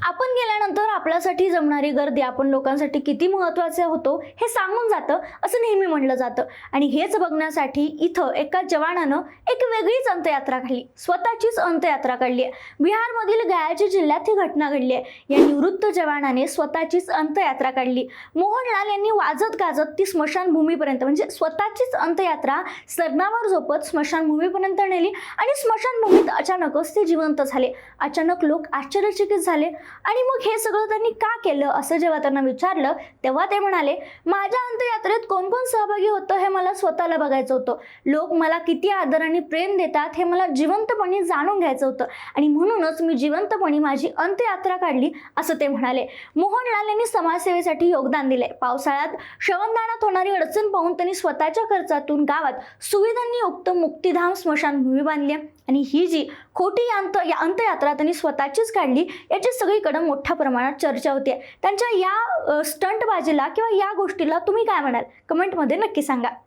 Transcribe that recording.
आपण गेल्यानंतर आपल्यासाठी जमणारी गर्दी आपण लोकांसाठी किती महत्त्वाचे होतो हे सांगून जातं असं नेहमी म्हटलं जातं. आणि हेच बघण्यासाठी इथं एका जवानानं एक वेगळीच अंत्ययात्रा काढली, स्वतःचीच अंत्ययात्रा काढली आहे. बिहारमधील गयाची जिल्ह्यात ही घटना घडली आहे. या निवृत्त जवानाने स्वतःचीच अंत्ययात्रा काढली. मोहनलाल यांनी वाजत गाजत ती स्मशानभूमीपर्यंत, म्हणजे स्वतःचीच अंत्ययात्रा सरणावर झोपत स्मशानभूमीपर्यंत नेली आणि स्मशानभूमीत अचानकच ते जिवंत झाले. अचानक लोक आश्चर्यचकित झाले. आणि मग हे सगळं त्यांनी का केलं असं जेव्हा त्यांना विचारलं तेव्हा ते म्हणाले, माझ्या अंत्ययात्रेत कोण कोण सहभागी होतं हे मला स्वतःला बघायचं होतं. लोक मला किती आदर आणि प्रेम देतात हे मला जिवंतपणे जाणून घ्यायचं होतं आणि म्हणूनच मी जिवंतपणे माझी अंत्ययात्रा काढली असं ते म्हणाले. मोहनलाल यांनी समाजसेवेसाठी योगदान दिले. पावसाळ्यात श्रवणदानात होणारी अडचण पाहून त्यांनी स्वतःच्या खर्चातून गावात सुविधांनी युक्त मुक्तिधाम स्मशानभूमी बांधली आणि ही जी खोटी अंत्ययात्रा त्यांनी स्वतःचीच काढली याची सगळीकडे मोठ्या प्रमाणात चर्चा होते. त्यांच्या या स्टंटबाजीला किंवा या गोष्टीला तुम्ही काय म्हणाल? कमेंटमध्ये नक्की सांगा.